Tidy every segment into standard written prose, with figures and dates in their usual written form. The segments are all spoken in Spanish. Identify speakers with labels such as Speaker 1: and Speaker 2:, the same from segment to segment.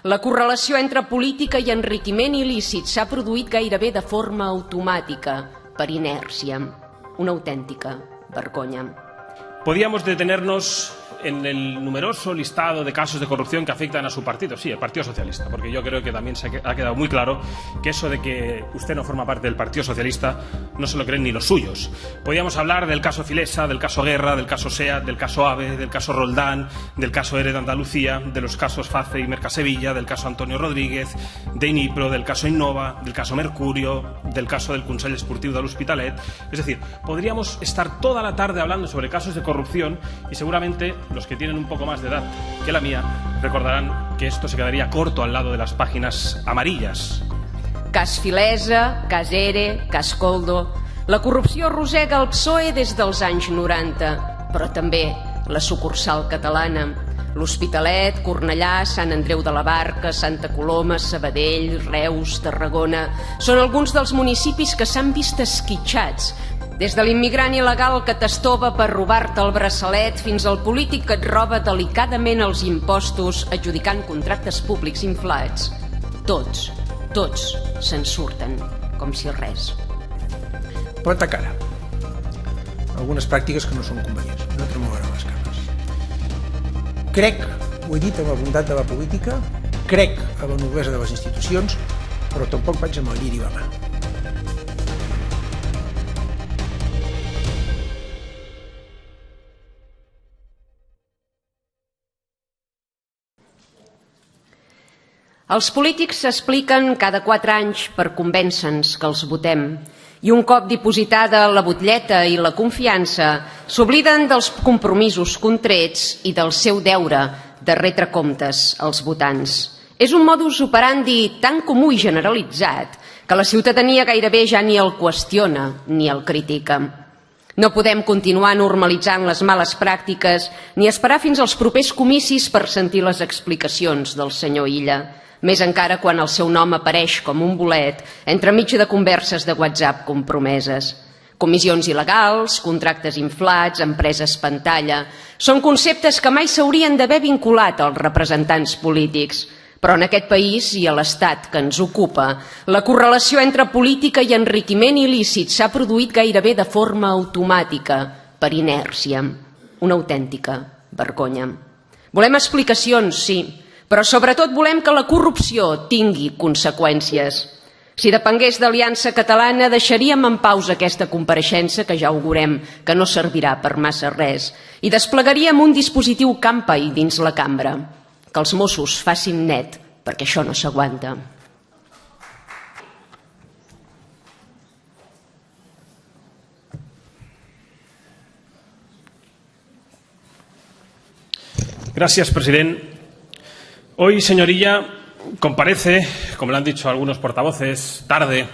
Speaker 1: La correlació entre política i enriquiment il·lícit s'ha produït gairebé de forma automàtica, per inèrcia. Una autèntica vergonya.
Speaker 2: Podíamos detenernos en el numeroso listado de casos de corrupción que afectan a su partido, sí, el Partido Socialista, porque yo creo que también se ha quedado muy claro que eso de que usted no forma parte del Partido Socialista no se lo creen ni los suyos. Podíamos hablar del caso Filesa, del caso Guerra, del caso SEAT, del caso AVE, del caso Roldán, del caso ERE de Andalucía, de los casos FACE y Mercasevilla, del caso Antonio Rodríguez, de Inipro, del caso Innova, del caso Mercurio, del caso del Consell Esportiu de l'Hospitalet. Es decir, podríamos estar toda la tarde hablando sobre casos de corrupción y seguramente los que tienen un poco más de edad que la mía recordarán que esto se quedaría corto al lado de las páginas amarillas.
Speaker 1: Cas Filesa, cas ERE, cas Coldo... La corrupció arrossega el PSOE des dels anys 90, però també la sucursal catalana. L'Hospitalet, Cornellà, Sant Andreu de la Barca, Santa Coloma, Sabadell, Reus, Tarragona... Són alguns dels municipis que s'han vist esquitxats, des de l'immigrant il·legal que t'estova per robar-te el braçalet fins al polític que et roba delicadament els impostos adjudicant contractes públics inflats. Tots se'n surten, com si res.
Speaker 3: Planta cara. Algunes pràctiques que no són convenients. No tremolarà les cames. Crec, ho he dit amb la bondat de la política, crec a la noblesa de les institucions, però tampoc vaig amb el lliri a la mà.
Speaker 1: Els polítics s'expliquen cada 4 anys per convèncer-nos que els votem i un cop dipositada la butlleta i la confiança s'obliden dels compromisos contrets i del seu deure de retre comptes als votants. És un modus operandi tan comú i generalitzat que la ciutadania gairebé ja ni el qüestiona ni el critica. No podem continuar normalitzant les males pràctiques ni esperar fins als propers comicis per sentir les explicacions del senyor Illa. Més encara quan el seu nom apareix com un bolet entremig de converses de WhatsApp compromeses. Comissions il·legals, contractes inflats, empreses pantalla... Són conceptes que mai s'haurien d'haver vinculat als representants polítics. Però en aquest país i a l'estat que ens ocupa, la correlació entre política i enriquiment il·lícit s'ha produït gairebé de forma automàtica, per inèrcia. Una autèntica vergonya. Volem explicacions, sí, però sobretot volem que la corrupció tingui conseqüències. Si depengués d'Aliança Catalana, deixaríem en pausa aquesta compareixença, que ja augurem que no servirà per massa res, i desplegaríem un dispositiu Campai dins la cambra. Que els Mossos facin net, perquè això no s'aguanta.
Speaker 2: Gracias, presidente. Hoy, señoría, comparece, como le han dicho algunos portavoces, tarde,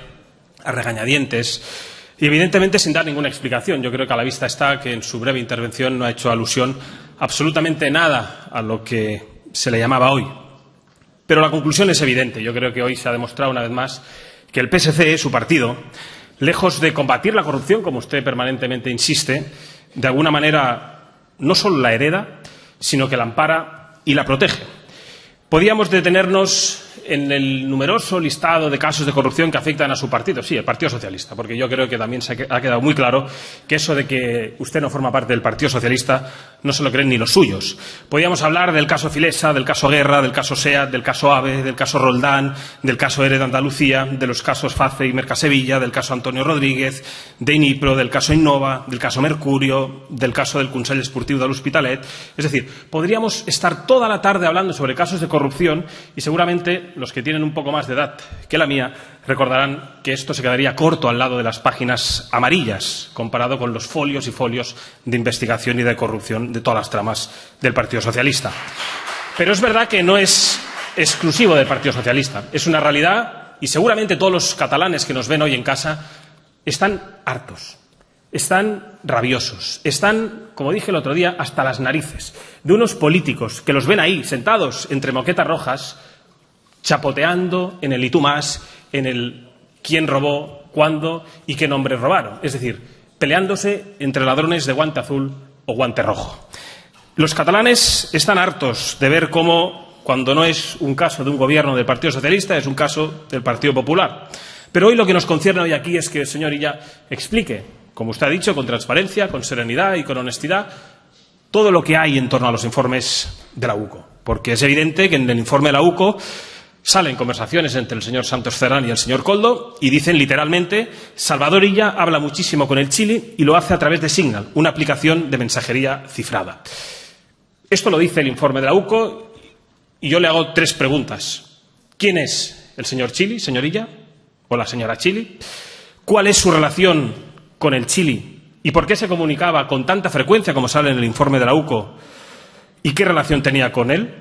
Speaker 2: a regañadientes y evidentemente sin dar ninguna explicación. Yo creo que a la vista está que en su breve intervención no ha hecho alusión absolutamente nada a lo que se le llamaba hoy. Pero la conclusión es evidente. Yo creo que hoy se ha demostrado una vez más que el PSC, su partido, lejos de combatir la corrupción, como usted permanentemente insiste, de alguna manera no solo la hereda, sino que la ampara y la protege. Podíamos detenernos en el numeroso listado de casos de corrupción que afectan a su partido, sí, el Partido Socialista, porque yo creo que también se ha quedado muy claro que eso de que usted no forma parte del Partido Socialista no se lo creen ni los suyos. Podíamos hablar del caso Filesa, del caso Guerra, del caso SEAT, del caso AVE, del caso Roldán, del caso ERE de Andalucía, de los casos FACE y Mercasevilla, del caso Antonio Rodríguez, de Inipro, del caso Innova, del caso Mercurio, del caso del Consell Esportiu de l'Hospitalet. Es decir, podríamos estar toda la tarde hablando sobre casos de corrupción y seguramente los que tienen un poco más de edad que la mía recordarán que esto se quedaría corto al lado de las páginas amarillas comparado con los folios y folios de investigación y de corrupción de todas las tramas del Partido Socialista. Pero es verdad que no es exclusivo del Partido Socialista, es una realidad y seguramente todos los catalanes que nos ven hoy en casa están hartos, están rabiosos, están, como dije el otro día, hasta las narices de unos políticos que los ven ahí sentados entre moquetas rojas chapoteando en el y tú más, en el quién robó, cuándo y qué nombres robaron. Es decir, peleándose entre ladrones de guante azul o guante rojo. Los catalanes están hartos de ver cómo cuando no es un caso de un gobierno del Partido Socialista, es un caso del Partido Popular. Pero hoy lo que nos concierne hoy aquí es que el señor Illa explique, como usted ha dicho, con transparencia, con serenidad y con honestidad, todo lo que hay en torno a los informes de la UCO. Porque es evidente que en el informe de la UCO salen conversaciones entre el señor Santos Cerdán y el señor Koldo y dicen literalmente: Salvador Illa habla muchísimo con el Chile y lo hace a través de Signal, una aplicación de mensajería cifrada. Esto lo dice el informe de la UCO y yo le hago 3 preguntas. ¿Quién es el señor Chile, señor Illa? ¿O la señora Chile? ¿Cuál es su relación con el Chile? ¿Y por qué se comunicaba con tanta frecuencia como sale en el informe de la UCO? ¿Y qué relación tenía con él?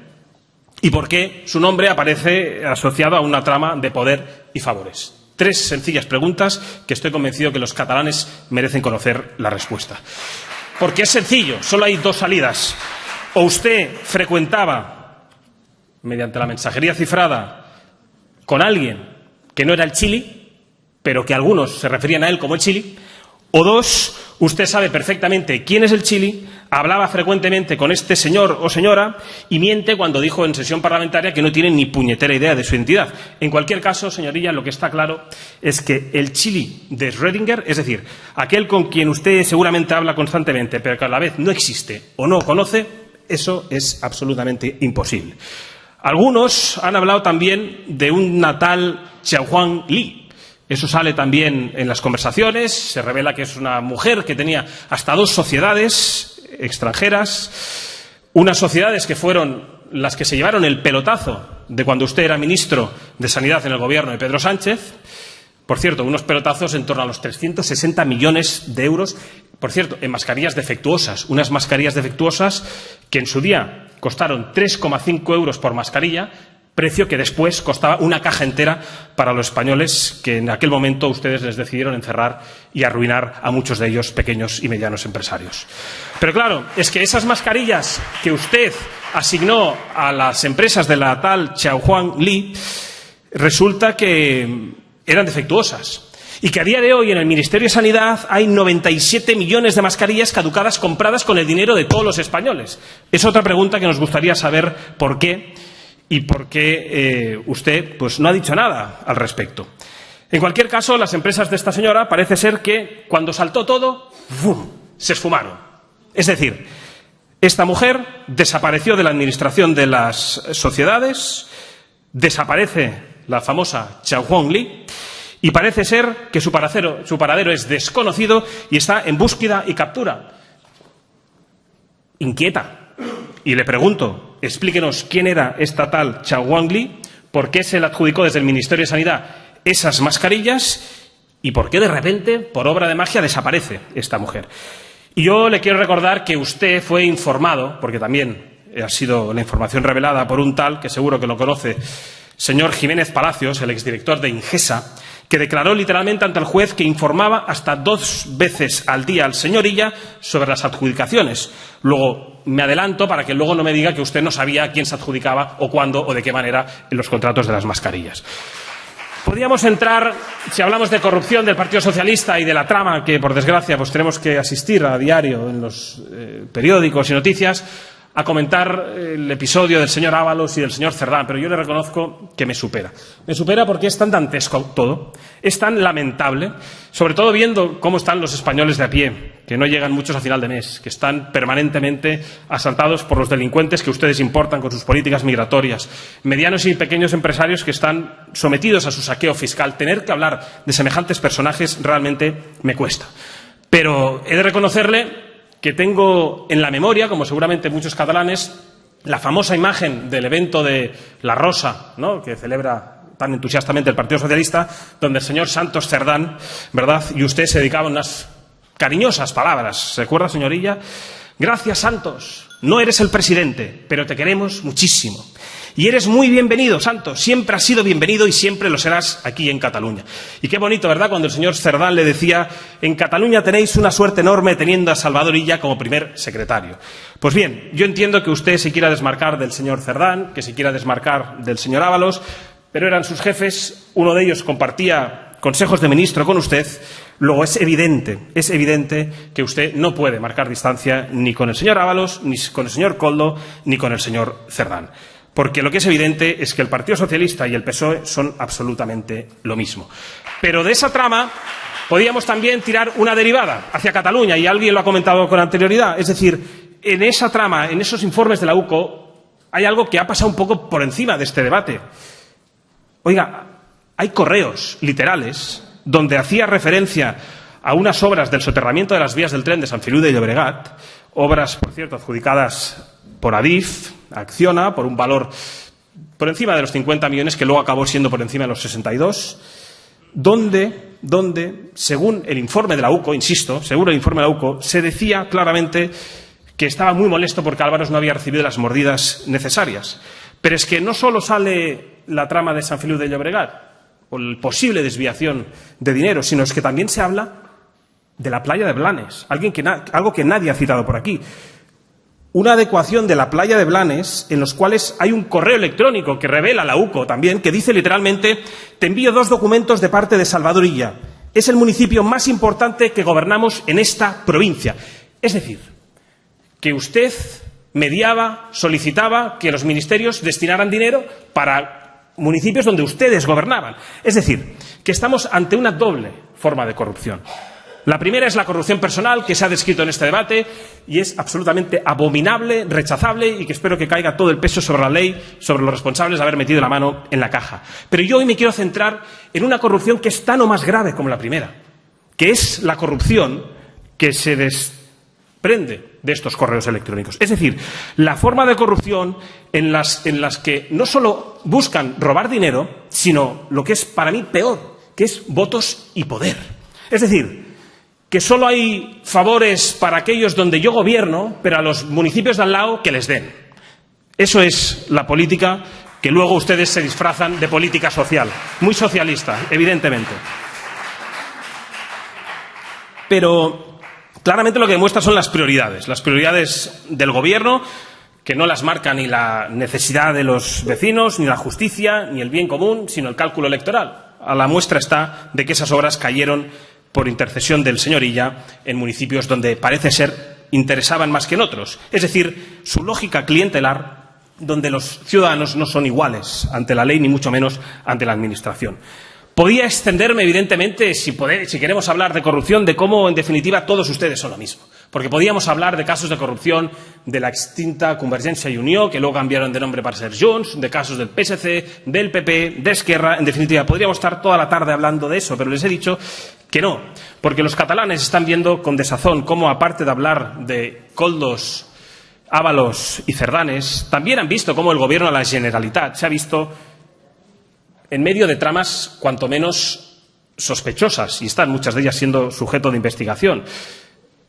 Speaker 2: ¿Y por qué su nombre aparece asociado a una trama de poder y favores? 3 sencillas preguntas que estoy convencido que los catalanes merecen conocer la respuesta. Porque es sencillo, solo hay 2 salidas. O usted frecuentaba, mediante la mensajería cifrada, con alguien que no era el Chile, pero que algunos se referían a él como el Chile, o 2, usted sabe perfectamente quién es el Chile, hablaba frecuentemente con este señor o señora y miente cuando dijo en sesión parlamentaria que no tiene ni puñetera idea de su identidad. En cualquier caso, señoría, lo que está claro es que el Chile de Schrödinger, es decir, aquel con quien usted seguramente habla constantemente, pero que a la vez no existe o no conoce, eso es absolutamente imposible. Algunos han hablado también de una tal Xiaohuang Li. Eso sale también en las conversaciones, se revela que es una mujer que tenía hasta 2 sociedades extranjeras, unas sociedades que fueron las que se llevaron el pelotazo de cuando usted era ministro de Sanidad en el gobierno de Pedro Sánchez. Por cierto, unos pelotazos en torno a los 360 millones de euros, por cierto, en mascarillas defectuosas, unas mascarillas defectuosas que en su día costaron 3,5 euros por mascarilla, precio que después costaba una caja entera para los españoles que en aquel momento ustedes les decidieron encerrar y arruinar a muchos de ellos, pequeños y medianos empresarios. Pero claro, es que esas mascarillas que usted asignó a las empresas de la tal Xiaohuang Li, resulta que eran defectuosas. Y que a día de hoy en el Ministerio de Sanidad hay 97 millones de mascarillas caducadas compradas con el dinero de todos los españoles. Es otra pregunta que nos gustaría saber por qué. Y por qué usted pues, no ha dicho nada al respecto. En cualquier caso, las empresas de esta señora parece ser que cuando saltó todo, ¡bum!, se esfumaron. Es decir, esta mujer desapareció de la administración de las sociedades, desaparece la famosa Xiaohuang Li y parece ser que su paradero es desconocido y está en búsqueda y captura. Inquieta. Y le pregunto, explíquenos quién era esta tal Xiaohuang Li, por qué se le adjudicó desde el Ministerio de Sanidad esas mascarillas y por qué de repente, por obra de magia, desaparece esta mujer. Y yo le quiero recordar que usted fue informado, porque también ha sido la información revelada por un tal, que seguro que lo conoce, señor Jiménez Palacios, el exdirector de Ingesa, que declaró literalmente ante el juez que informaba hasta 2 veces al día al señor Illa sobre las adjudicaciones. Luego, me adelanto para que luego no me diga que usted no sabía a quién se adjudicaba o cuándo o de qué manera en los contratos de las mascarillas. Podríamos entrar, si hablamos de corrupción del Partido Socialista y de la trama que, por desgracia, pues tenemos que asistir a diario en los periódicos y noticias, a comentar el episodio del señor Ábalos y del señor Cerdán, pero yo le reconozco que me supera. Me supera porque es tan dantesco todo, es tan lamentable, sobre todo viendo cómo están los españoles de a pie, que no llegan muchos a final de mes, que están permanentemente asaltados por los delincuentes que ustedes importan con sus políticas migratorias, medianos y pequeños empresarios que están sometidos a su saqueo fiscal. Tener que hablar de semejantes personajes realmente me cuesta. Pero he de reconocerle que tengo en la memoria, como seguramente muchos catalanes, la famosa imagen del evento de La Rosa, ¿no?, que celebra tan entusiastamente el Partido Socialista, donde el señor Santos Cerdán, ¿verdad?, y usted se dedicaban unas cariñosas palabras. ¿Se acuerda, señor Illa? Gracias, Santos. No eres el presidente, pero te queremos muchísimo. Y eres muy bienvenido, Santos. Siempre has sido bienvenido y siempre lo serás aquí en Cataluña. Y qué bonito, ¿verdad?, cuando el señor Cerdán le decía: en Cataluña tenéis una suerte enorme teniendo a Salvador Illa como primer secretario. Pues bien, yo entiendo que usted se quiera desmarcar del señor Cerdán, que se quiera desmarcar del señor Ábalos, pero eran sus jefes, uno de ellos compartía consejos de ministro con usted. Luego es evidente que usted no puede marcar distancia ni con el señor Ábalos, ni con el señor Koldo, ni con el señor Cerdán. porque lo que es evidente es que el Partido Socialista y el PSOE son absolutamente lo mismo. Pero de esa trama podíamos también tirar una derivada hacia Cataluña, y alguien lo ha comentado con anterioridad. Es decir, en esa trama, en esos informes de la UCO, hay algo que ha pasado un poco por encima de este debate. Oiga, hay correos literales donde hacía referencia a unas obras del soterramiento de las vías del tren de Sant Feliu de Llobregat, obras, por cierto, adjudicadas por Adif, Acciona, por un valor por encima de los 50 millones, que luego acabó siendo por encima de los 62, donde, según el informe de la UCO, insisto, según el informe de la UCO, se decía claramente que estaba muy molesto porque Álvaros no había recibido las mordidas necesarias. Pero es que no solo sale la trama de Sant Feliu de Llobregat, o la posible desviación de dinero, sino es que también se habla de la playa de Blanes, algo que nadie ha citado por aquí. Una adecuación de la playa de Blanes, en los cuales hay un correo electrónico que revela la UCO también, que dice literalmente: te envío 2 documentos de parte de Salvador Illa. Es el municipio más importante que gobernamos en esta provincia. Es decir, que usted mediaba, solicitaba que los ministerios destinaran dinero para municipios donde ustedes gobernaban. Es decir, que estamos ante una doble forma de corrupción. La primera es la corrupción personal, que se ha descrito en este debate y es absolutamente abominable, rechazable, y que espero que caiga todo el peso sobre la ley, sobre los responsables de haber metido la mano en la caja. Pero yo hoy me quiero centrar en una corrupción que es tan o más grave como la primera, que es la corrupción que se desprende de estos correos electrónicos. Es decir, la forma de corrupción en las que no solo buscan robar dinero, sino lo que es para mí peor, que es votos y poder. Es decir, que solo hay favores para aquellos donde yo gobierno, pero a los municipios de al lado que les den. Eso es la política que luego ustedes se disfrazan de política social. Muy socialista, evidentemente. Pero claramente lo que demuestra son las prioridades del Gobierno, que no las marca ni la necesidad de los vecinos, ni la justicia, ni el bien común, sino el cálculo electoral. A la muestra está de que esas obras cayeron por intercesión del señor Illa en municipios donde parece ser interesaban más que en otros. Es decir, su lógica clientelar, donde los ciudadanos no son iguales ante la ley, ni mucho menos ante la Administración. Podía extenderme, evidentemente, si queremos hablar de corrupción, de cómo, en definitiva, todos ustedes son lo mismo. Porque podíamos hablar de casos de corrupción de la extinta Convergencia y Unió, que luego cambiaron de nombre para ser Junts, de casos del PSC, del PP, de Esquerra. En definitiva, podríamos estar toda la tarde hablando de eso, pero les he dicho que no, porque los catalanes están viendo con desazón cómo, aparte de hablar de Koldos, Ábalos y Cerdanes, también han visto cómo el Gobierno de la Generalitat se ha visto en medio de tramas cuanto menos sospechosas, y están muchas de ellas siendo sujeto de investigación,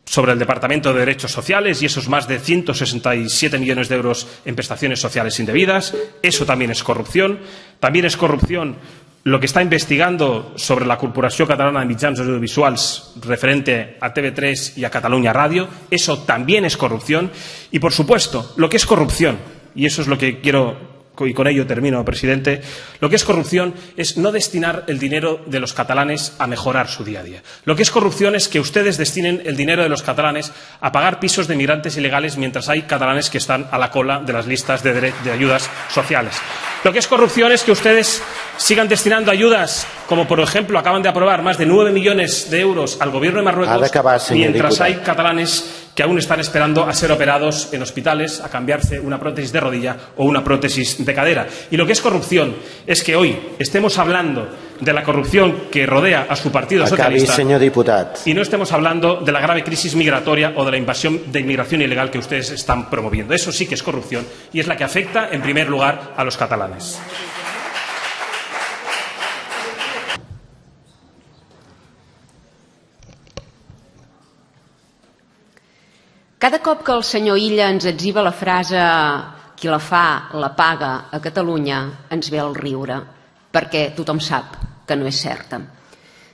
Speaker 2: sobre el Departamento de Derechos Sociales y esos más de 167 millones de euros en prestaciones sociales indebidas. Eso también es corrupción. También es corrupción lo que está investigando sobre la Corporació Catalana de Mitjans Audiovisuals referente a TV3 y a Catalunya Radio. Eso también es corrupción. Y, por supuesto, lo que es corrupción, y eso es lo que quiero, y con ello termino, presidente, lo que es corrupción es no destinar el dinero de los catalanes a mejorar su día a día. Lo que es corrupción es que ustedes destinen el dinero de los catalanes a pagar pisos de migrantes ilegales mientras hay catalanes que están a la cola de las listas de ayudas sociales. Lo que es corrupción es que ustedes sigan destinando ayudas, como por ejemplo acaban de aprobar más de 9 millones de euros al Gobierno de Marruecos, mientras hay catalanes que aún están esperando a ser operados en hospitales, a cambiarse una prótesis de rodilla o una prótesis de cadera. Y lo que es corrupción es que hoy estemos hablando de la corrupción que rodea a su partido socialista,
Speaker 4: senyor diputat,
Speaker 2: y no estemos hablando de la grave crisis migratoria o de la invasión de inmigración ilegal que ustedes están promoviendo. Eso sí que es corrupción y es la que afecta en primer lugar a los catalanes.
Speaker 1: Cada cop que el senyor Illa ens etziba la frase «qui la fa, la paga» a Catalunya, ens ve el riure, perquè tothom sap que no és certa.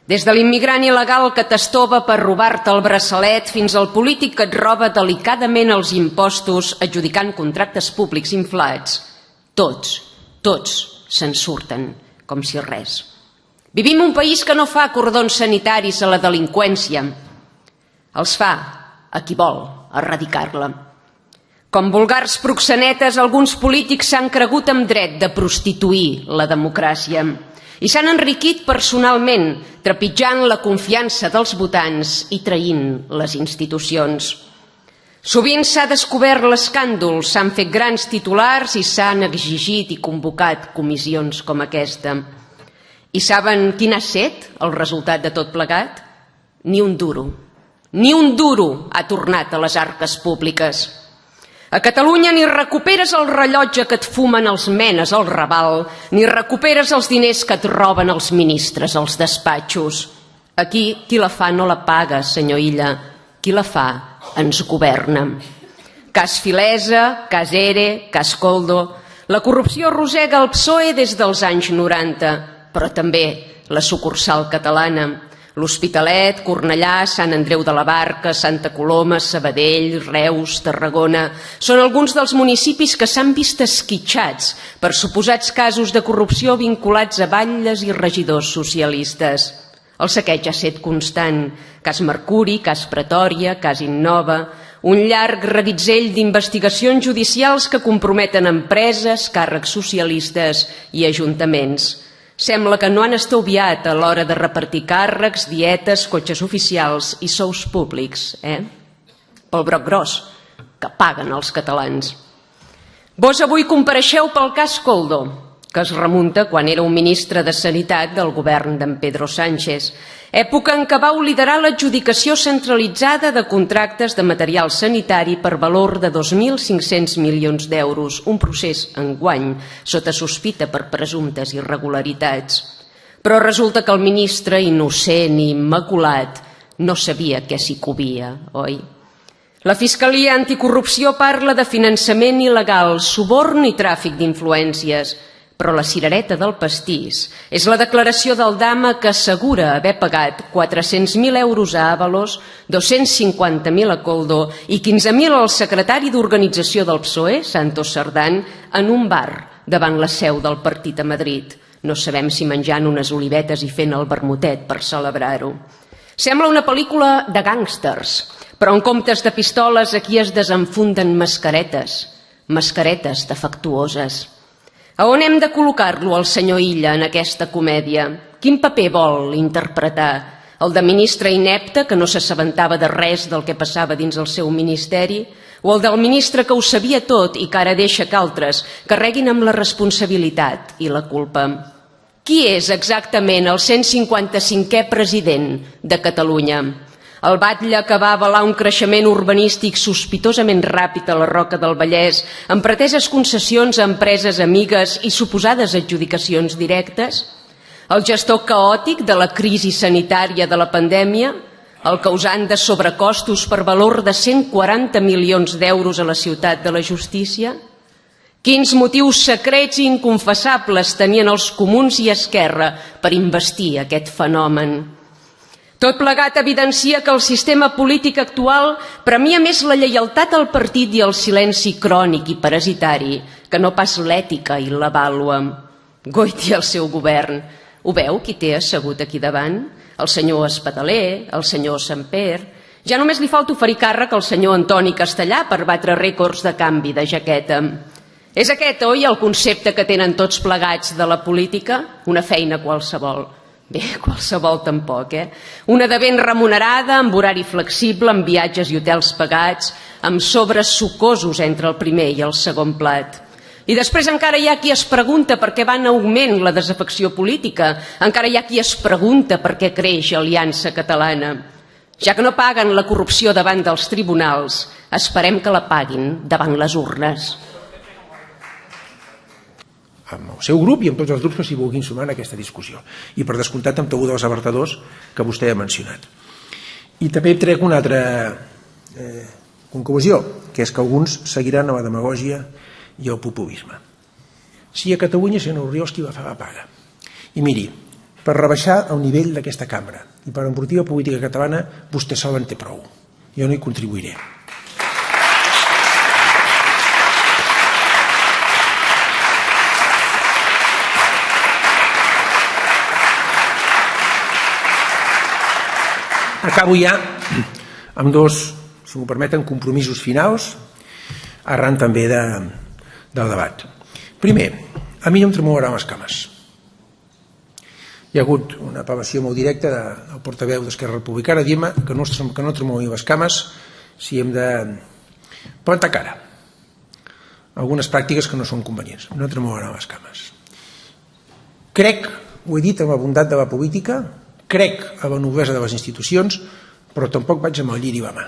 Speaker 1: Des de l'immigrant il·legal que t'estova per robar-te el braçalet fins al polític que et roba delicadament els impostos adjudicant contractes públics inflats, tots se'n surten com si res. Vivim un país que no fa cordons sanitaris a la delinqüència, els fa a qui vol erradicar-la. Com vulgars proxenetes, alguns polítics s'han cregut amb dret de prostituir la democràcia i s'han enriquit personalment, trepitjant la confiança dels votants i traint les institucions. Sovint s'ha descobert l'escàndol, s'han fet grans titulars i s'han exigit i convocat comissions com aquesta. I saben quin ha estat el resultat de tot plegat? Ni un duro ha tornat a les arques públiques. A Catalunya ni recuperes el rellotge que et fumen els menes al Raval, ni recuperes els diners que et roben els ministres als despatxos. Aquí, qui la fa no la paga, senyor Illa. Qui la fa ens governa. Cas Filesa, cas ERE, cas Koldo. La corrupció arrossega el PSOE des dels anys 90, però també la sucursal catalana. L'Hospitalet, Cornellà, Sant Andreu de la Barca, Santa Coloma, Sabadell, Reus, Tarragona... Són alguns dels municipis que s'han vist esquitxats per suposats casos de corrupció vinculats a batlles i regidors socialistes. El saqueig ha estat constant. Cas Mercuri, cas Pretòria, cas Innova... Un llarg reguitzell d'investigacions judicials que comprometen empreses, càrrecs socialistes i ajuntaments. Sembla que no han estalviat a l'hora de repartir càrrecs, dietes, cotxes oficials i sous públics, pel broc gros, que paguen els catalans. Vos avui compareixeu pel cas Koldo, que es remunta quan era un ministre de Sanitat del govern d'en Pedro Sánchez, època en què vau liderar l'adjudicació centralitzada de contractes de material sanitari per valor de 2.500 milions d'euros, un procés enguany sota sospita per presumptes irregularitats. Però resulta que el ministre, innocent i immaculat, no sabia què s'hi cobia, oi? La Fiscalia Anticorrupció parla de finançament il·legal, suborn i tràfic d'influències, però la cirereta del pastís és la declaració del Dama que assegura haver pagat 400.000 euros a Ábalos, 250.000 a Koldo i 15.000 al secretari d'organització del PSOE, Santos Cerdán, en un bar davant la seu del partit a Madrid. No sabem si menjant unes olivetes i fent el vermutet per celebrar-ho. Sembla una pel·lícula de gàngsters, però en comptes de pistoles aquí es desenfunden mascaretes defectuoses. A on hem de col·locar-lo, el senyor Illa, en aquesta comèdia? Quin paper vol interpretar? El de ministre inepte, que no s'assabentava de res del que passava dins el seu ministeri? O el del ministre que ho sabia tot i que ara deixa que altres carreguin amb la responsabilitat i la culpa? Qui és exactament el 155è president de Catalunya? El batlle que va avalar un creixement urbanístic sospitosament ràpid a la Roca del Vallès, amb preteses concessions a empreses amigues i suposades adjudicacions directes? El gestor caòtic de la crisi sanitària de la pandèmia? El causant de sobrecostos per valor de 140 milions d'euros a la ciutat de la justícia? Quins motius secrets i inconfessables tenien els comuns i Esquerra per investir aquest fenomen? Tot plegat evidencia que el sistema polític actual premia més la lleialtat al partit i el silenci crònic i parasitari que no pas l'ètica i la vàlua. Goiti el seu govern. Ho veu qui té assegut aquí davant? El senyor Espadaler, el senyor Samper. Ja només li falta oferir càrrec al senyor Antoni Castellà per batre rècords de canvi de jaqueta. És aquest, oi, el concepte que tenen tots plegats de la política? Una feina qualsevol. Bé, qualsevol tampoc, Una de ben remunerada, amb horari flexible, amb viatges i hotels pagats, amb sobres sucosos entre el primer i el segon plat. I després encara hi ha qui es pregunta per què va en augment la desafecció política, encara hi ha qui es pregunta per què creix Aliança Catalana. Ja que no paguen la corrupció davant dels tribunals, esperem que la paguin davant les urnes.
Speaker 3: Amb el seu grup i amb tots els grups que s'hi vulguin sumar en aquesta discussió. I per descomptat amb tots els alertadors que vostè ha mencionat. I també trec una altra conclusió, que és que alguns seguiran a la demagògia i el populisme. Si a Catalunya, senyor Orriols, qui la fa la paga. I miri, per rebaixar el nivell d'aquesta cambra i per embrutir la política catalana, vostè sol en té prou. Jo no hi contribuiré. Acabo ja amb dos, si m'ho permeten, compromisos finals. arran també del debat. Primer, a mi no em tremolarà les cames. Hi ha hagut una apel·lació molt directa del portaveu d'Esquerra Republicana dient-me que no tremoli les cames si hem de plantar cara a algunes pràctiques que no són convenients. No tremolarà les cames. Crec, ho he dit amb la bondat de la política, crec a la noblesa de les institucions, però tampoc vaig amb el lliri a la mà.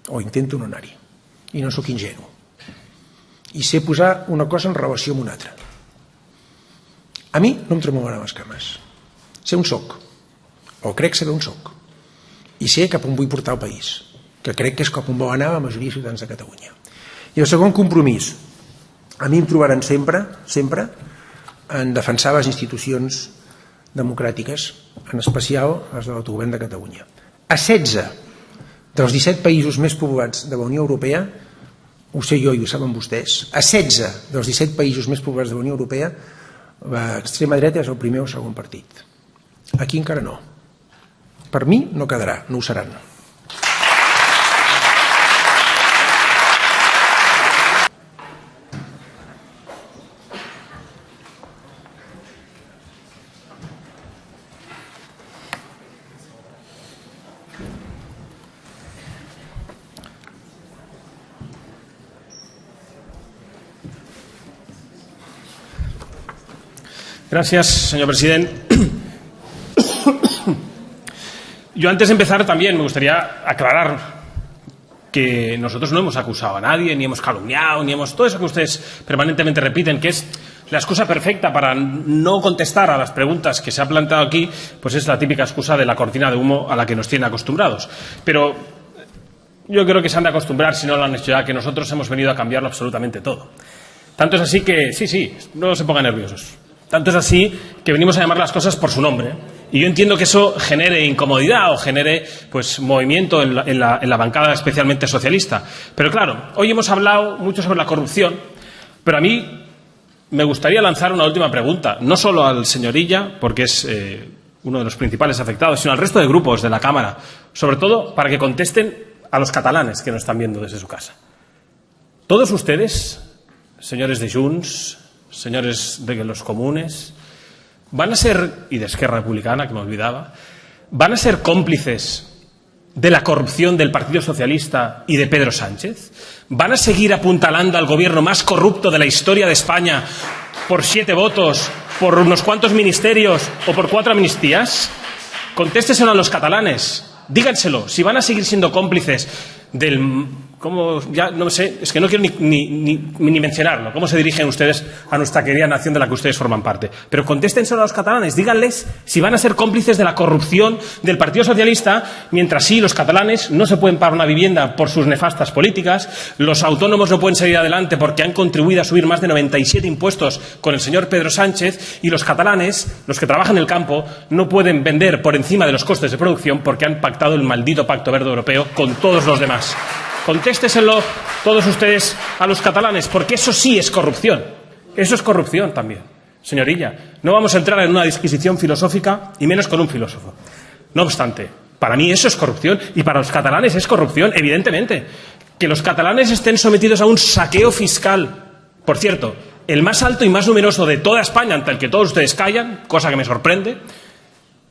Speaker 3: O intento no anar-hi. I no sóc ingenu. I sé posar una cosa en relació amb una altra. A mi no em tremolaran les cames. Sé on soc, o crec saber on soc, i sé cap on vull portar el país, que crec que és cap on vol anar la majoria de ciutadans de Catalunya. I el segon compromís, a mi em trobaran sempre en defensar les institucions democràtiques, en especial les de l'autogovern de Catalunya. A 16 dels 17 països més poblats de la Unió Europea, ho sé jo i ho saben vostès, a 16 dels 17 països més poblats de la Unió Europea, l'extrema dreta és el primer o segon partit. Aquí encara no. Per mi no quedarà, no ho seran.
Speaker 2: Gracias, señor presidente. Yo antes de empezar también me gustaría aclarar que nosotros no hemos acusado a nadie, ni hemos calumniado, ni hemos... Todo eso que ustedes permanentemente repiten, que es la excusa perfecta para no contestar a las preguntas que se ha planteado aquí, pues es la típica excusa de la cortina de humo a la que nos tienen acostumbrados. Pero yo creo que se han de acostumbrar, si no lo han hecho ya, que nosotros hemos venido a cambiarlo absolutamente todo. Tanto es así que... Sí, no se pongan nerviosos. Tanto es así que venimos a llamar las cosas por su nombre. Y yo entiendo que eso genere incomodidad o genere pues movimiento en la bancada especialmente socialista. Pero claro, hoy hemos hablado mucho sobre la corrupción, pero a mí me gustaría lanzar una última pregunta, no solo al señor Illa, porque es uno de los principales afectados, sino al resto de grupos de la Cámara, sobre todo para que contesten a los catalanes que nos están viendo desde su casa. Todos ustedes, señores de Junts, señores de los comunes, van a ser, y de Esquerra Republicana, que me olvidaba, van a ser cómplices de la corrupción del Partido Socialista y de Pedro Sánchez. ¿Van a seguir apuntalando al gobierno más corrupto de la historia de España por 7 votos, por unos cuantos ministerios o por 4 amnistías? Contésteselo a los catalanes. Díganselo, si van a seguir siendo cómplices del... ¿Cómo? Ya no sé, es que no quiero ni mencionarlo. ¿Cómo se dirigen ustedes a nuestra querida nación de la que ustedes forman parte? Pero contéstenselo a los catalanes, díganles si van a ser cómplices de la corrupción del Partido Socialista, mientras sí los catalanes no se pueden pagar una vivienda por sus nefastas políticas, los autónomos no pueden salir adelante porque han contribuido a subir más de 97 impuestos con el señor Pedro Sánchez, y los catalanes, los que trabajan en el campo, no pueden vender por encima de los costes de producción porque han pactado el maldito Pacto Verde Europeo con todos los demás. Contésteselo todos ustedes a los catalanes, porque eso sí es corrupción. Eso es corrupción también. Señorilla, no vamos a entrar en una disquisición filosófica, y menos con un filósofo. No obstante, para mí eso es corrupción, y para los catalanes es corrupción, evidentemente. Que los catalanes estén sometidos a un saqueo fiscal, por cierto, el más alto y más numeroso de toda España, ante el que todos ustedes callan, cosa que me sorprende.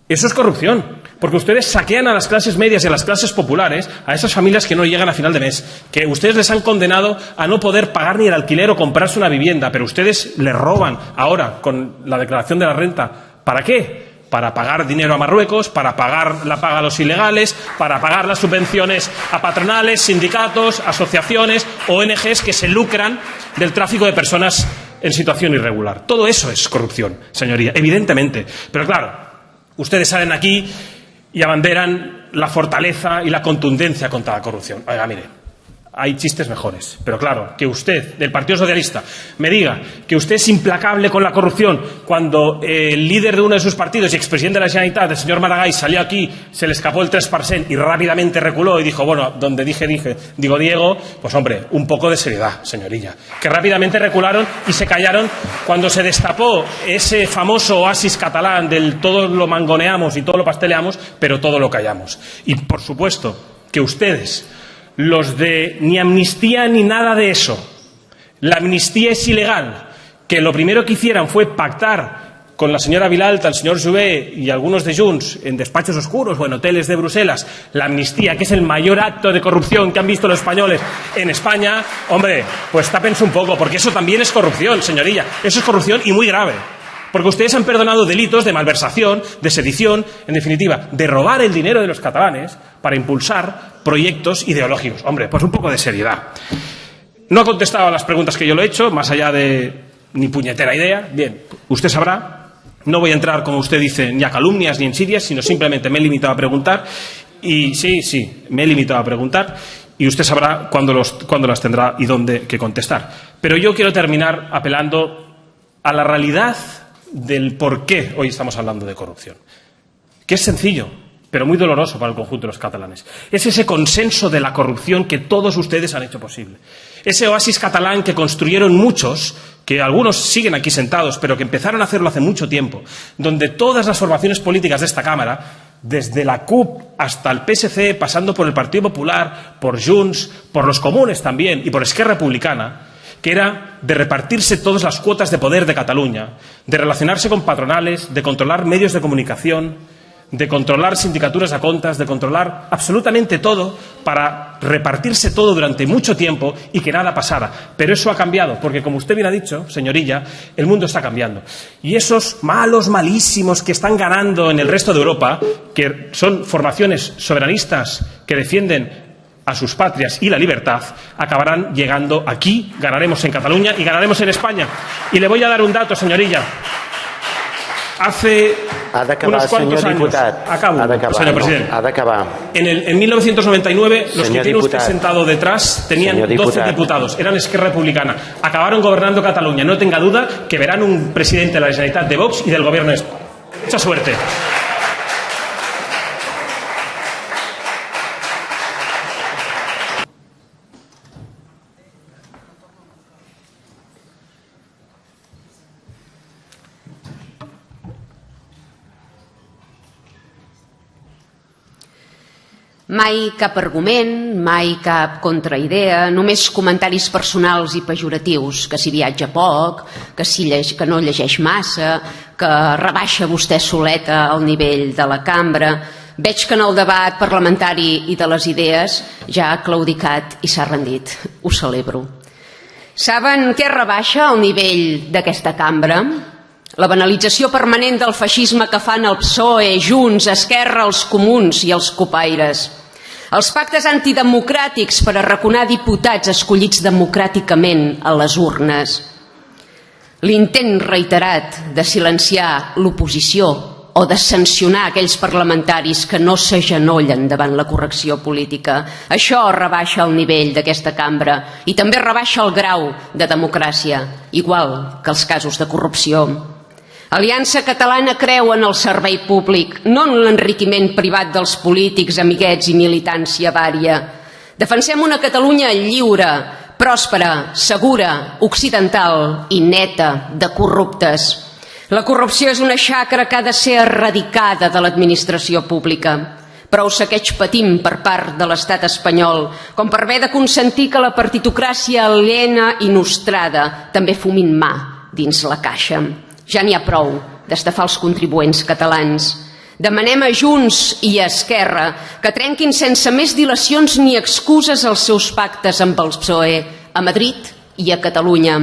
Speaker 2: Eso es corrupción, porque ustedes saquean a las clases medias y a las clases populares, a esas familias que no llegan a final de mes, que ustedes les han condenado a no poder pagar ni el alquiler o comprarse una vivienda, pero ustedes les roban ahora con la declaración de la renta. ¿Para qué? Para pagar dinero a Marruecos, para pagar la paga a los ilegales, para pagar las subvenciones a patronales, sindicatos, asociaciones, ONGs que se lucran del tráfico de personas en situación irregular. Todo eso es corrupción, señoría, evidentemente. Pero claro, ustedes salen aquí y abanderan la fortaleza y la contundencia contra la corrupción. Oiga, mire, hay chistes mejores. Pero claro, que usted, del Partido Socialista, me diga que usted es implacable con la corrupción cuando el líder de uno de sus partidos y expresidente de la Generalitat, el señor Maragall, salió aquí, se le escapó el 3% y rápidamente reculó y dijo, bueno, donde digo Diego, pues hombre, un poco de seriedad, señorilla. Que rápidamente recularon y se callaron cuando se destapó ese famoso oasis catalán del todo lo mangoneamos y todo lo pasteleamos, pero todo lo callamos. Y por supuesto que ustedes los de ni amnistía ni nada de eso. La amnistía es ilegal. Que lo primero que hicieran fue pactar con la señora Vilalta, el señor Jové y algunos de Junts en despachos oscuros o en hoteles de Bruselas, la amnistía, que es el mayor acto de corrupción que han visto los españoles en España, hombre, pues tápense un poco, porque eso también es corrupción, señorilla. Eso es corrupción y muy grave. Porque ustedes han perdonado delitos de malversación, de sedición, en definitiva, de robar el dinero de los catalanes para impulsar proyectos ideológicos. Hombre, pues un poco de seriedad. No ha contestado a las preguntas que yo le he hecho, más allá de ni puñetera idea. Bien, usted sabrá. No voy a entrar, como usted dice, ni a calumnias ni en insidias, sino simplemente me he limitado a preguntar. Y sí, me he limitado a preguntar. Y usted sabrá cuándo las tendrá y dónde que contestar. Pero yo quiero terminar apelando a la realidad del por qué hoy estamos hablando de corrupción. Que es sencillo, pero muy doloroso para el conjunto de los catalanes. Es ese consenso de la corrupción que todos ustedes han hecho posible. Ese oasis catalán que construyeron muchos, que algunos siguen aquí sentados, pero que empezaron a hacerlo hace mucho tiempo, donde todas las formaciones políticas de esta Cámara, desde la CUP hasta el PSC, pasando por el Partido Popular, por Junts, por los comunes también y por Esquerra Republicana, que era de repartirse todas las cuotas de poder de Cataluña, de relacionarse con patronales, de controlar medios de comunicación, de controlar sindicaturas a contas, de controlar absolutamente todo para repartirse todo durante mucho tiempo y que nada pasara. Pero eso ha cambiado, porque como usted bien ha dicho, señorilla, el mundo está cambiando. Y esos malos, malísimos que están ganando en el resto de Europa, que son formaciones soberanistas que defienden a sus patrias y la libertad, acabarán llegando aquí, ganaremos en Cataluña y ganaremos en España. Y le voy a dar un dato, señorilla. Hace unos cuantos años, señor presidente, en 1999 los que tiene usted sentado detrás tenían 12 diputados, eran Esquerra Republicana, acabaron gobernando Cataluña. No tenga duda que verán un presidente de la Generalitat de Vox y del Gobierno de España. Mucha suerte.
Speaker 1: Mai cap argument, mai cap contraidea, només comentaris personals i pejoratius, que si viatja poc, que no llegeix massa, que rebaixa vostè soleta al nivell de la cambra. Veig que en el debat parlamentari i de les idees ja ha claudicat i s'ha rendit. Ho celebro. Saben què rebaixa el nivell d'aquesta cambra? La banalització permanent del feixisme que fan el PSOE, Junts, Esquerra, els comuns i els copaires. Els pactes antidemocràtics per arraconar diputats escollits democràticament a les urnes. L'intent reiterat de silenciar l'oposició o de sancionar aquells parlamentaris que no s'agenollen davant la correcció política. Això rebaixa el nivell d'aquesta cambra i també rebaixa el grau de democràcia, igual que els casos de corrupció. Aliança Catalana creu en el servei públic, no en l'enriquiment privat dels polítics, amiguets i militància vària. Defensem una Catalunya lliure, pròspera, segura, occidental i neta de corruptes. La corrupció és una xacra que ha de ser erradicada de l'administració pública. Prou saqueig patim per part de l'estat espanyol, com per haver de consentir que la partitocràcia aliena i nostrada també fumin mà dins la caixa. Ja n'hi ha prou d'estafar els contribuents catalans. Demanem a Junts i a Esquerra que trenquin sense més dilacions ni excuses els seus pactes amb el PSOE a Madrid i a Catalunya.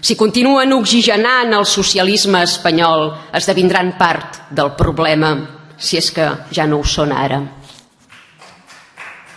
Speaker 1: Si continuen oxigenant el socialisme espanyol, esdevindran part del problema, si és que ja no ho són ara.